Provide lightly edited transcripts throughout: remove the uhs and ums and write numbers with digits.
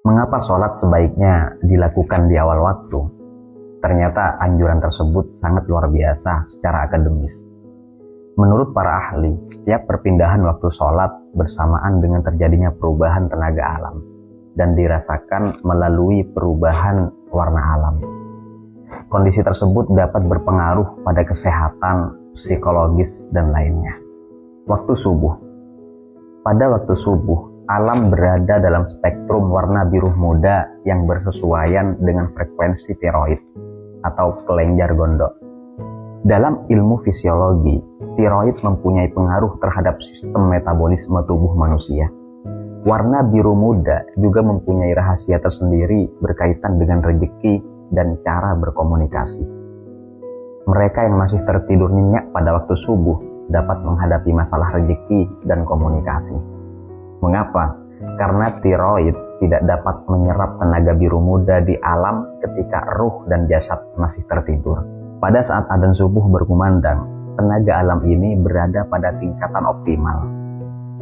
Mengapa sholat sebaiknya dilakukan di awal waktu? Ternyata anjuran tersebut sangat luar biasa secara akademis. Menurut para ahli, setiap perpindahan waktu sholat bersamaan dengan terjadinya perubahan tenaga alam dan dirasakan melalui perubahan warna alam. Kondisi tersebut dapat berpengaruh pada kesehatan, psikologis, dan lainnya. Waktu subuh. Pada waktu subuh, alam berada dalam spektrum warna biru muda yang bersesuaian dengan frekuensi tiroid atau kelenjar gondok. Dalam ilmu fisiologi, tiroid mempunyai pengaruh terhadap sistem metabolisme tubuh manusia. Warna biru muda juga mempunyai rahasia tersendiri berkaitan dengan rezeki dan cara berkomunikasi. Mereka yang masih tertidur nyenyak pada waktu subuh dapat menghadapi masalah rezeki dan komunikasi. Mengapa? Karena tiroid tidak dapat menyerap tenaga biru muda di alam ketika ruh dan jasad masih tertidur. Pada saat adzan subuh berkumandang, tenaga alam ini berada pada tingkatan optimal.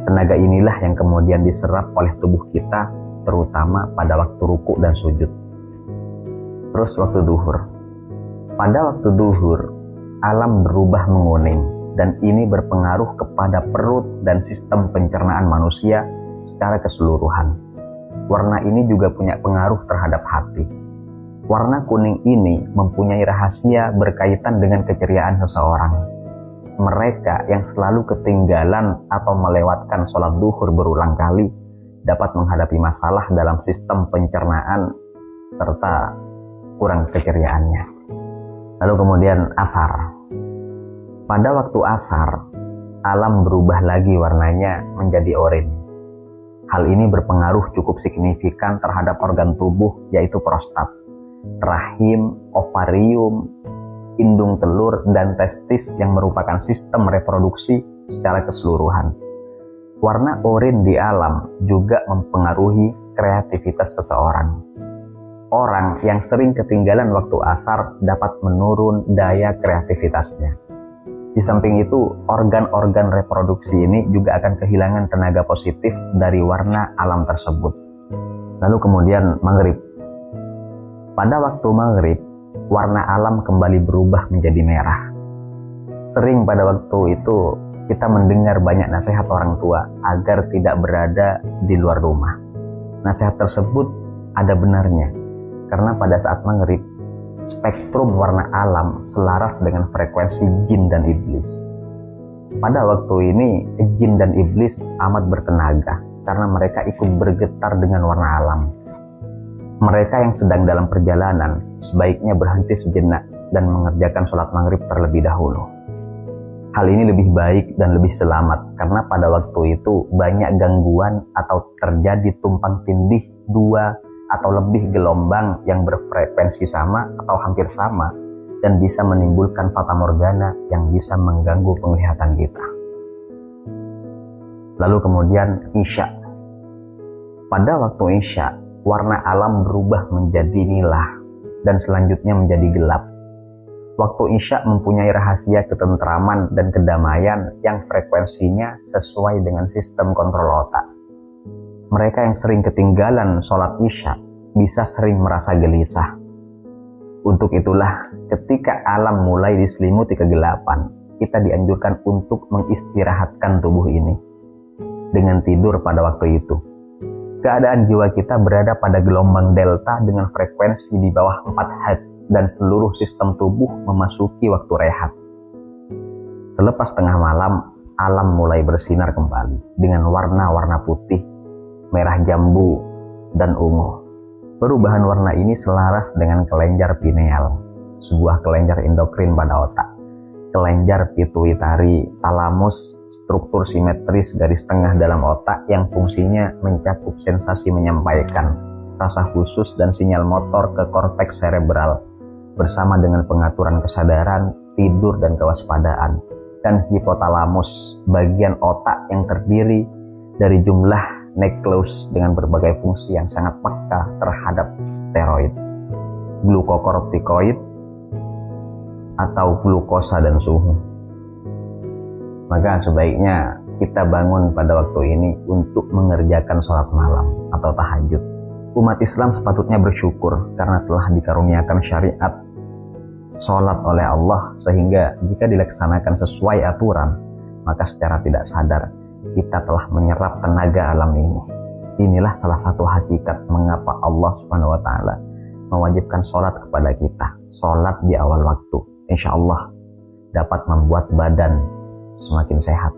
Tenaga inilah yang kemudian diserap oleh tubuh kita, terutama pada waktu ruku dan sujud. Terus waktu duhur. Pada waktu duhur, alam berubah menguning, dan ini berpengaruh kepada perut dan sistem pencernaan manusia secara keseluruhan. Warna ini juga punya pengaruh terhadap hati. Warna kuning ini mempunyai rahasia berkaitan dengan keceriaan seseorang. Mereka yang selalu ketinggalan atau melewatkan sholat duhur berulang kali dapat menghadapi masalah dalam sistem pencernaan serta kurang keceriaannya. Lalu kemudian asar. Pada waktu asar, alam berubah lagi warnanya menjadi oranye. Hal ini berpengaruh cukup signifikan terhadap organ tubuh yaitu prostat, rahim, ovarium, indung telur, dan testis yang merupakan sistem reproduksi secara keseluruhan. Warna oranye di alam juga mempengaruhi kreativitas seseorang. Orang yang sering ketinggalan waktu asar dapat menurun daya kreativitasnya. Di samping itu, organ-organ reproduksi ini juga akan kehilangan tenaga positif dari warna alam tersebut. Lalu kemudian maghrib. Pada waktu maghrib, warna alam kembali berubah menjadi merah. Sering pada waktu itu kita mendengar banyak nasihat orang tua agar tidak berada di luar rumah. Nasihat tersebut ada benarnya, karena pada saat maghrib, spektrum warna alam selaras dengan frekuensi jin dan iblis. Pada waktu ini, jin dan iblis amat bertenaga karena mereka ikut bergetar dengan warna alam. Mereka yang sedang dalam perjalanan sebaiknya berhenti sejenak dan mengerjakan sholat maghrib terlebih dahulu. Hal ini lebih baik dan lebih selamat karena pada waktu itu banyak gangguan atau terjadi tumpang tindih dua atau lebih gelombang yang berfrekuensi sama atau hampir sama dan bisa menimbulkan fatamorgana yang bisa mengganggu penglihatan kita. Lalu kemudian Isya. Pada waktu Isya, warna alam berubah menjadi nilah dan selanjutnya menjadi gelap. Waktu Isya mempunyai rahasia ketentraman dan kedamaian yang frekuensinya sesuai dengan sistem kontrol otak. Mereka yang sering ketinggalan sholat Isya bisa sering merasa gelisah. Untuk itulah, ketika alam mulai diselimuti kegelapan, kita dianjurkan untuk mengistirahatkan tubuh ini dengan tidur pada waktu itu. Keadaan jiwa kita berada pada gelombang delta dengan frekuensi di bawah 4 Hz dan seluruh sistem tubuh memasuki waktu rehat. Selepas tengah malam, alam mulai bersinar kembali dengan warna-warna putih, merah jambu, dan ungu. Perubahan warna ini selaras dengan kelenjar pineal, sebuah kelenjar endokrin pada otak. Kelenjar pituitari, talamus, struktur simetris garis tengah dalam otak yang fungsinya mencakup sensasi menyampaikan, rasa khusus dan sinyal motor ke korteks cerebral, bersama dengan pengaturan kesadaran, tidur dan kewaspadaan, dan hipotalamus, bagian otak yang terdiri dari jumlah nukleus dengan berbagai fungsi yang sangat peka terhadap steroid, glukokortikoid, atau glukosa dan suhu. Maka sebaiknya kita bangun pada waktu ini untuk mengerjakan sholat malam atau tahajud Umat Islam sepatutnya bersyukur karena telah dikaruniakan syariat sholat oleh Allah, sehingga jika dilaksanakan sesuai aturan, maka secara tidak sadar kita telah menyerap tenaga alam ini. Inilah salah satu hakikat mengapa Allah Subhanahu wa Ta'ala mewajibkan sholat kepada kita. Sholat di awal waktu, insya Allah dapat membuat badan semakin sehat.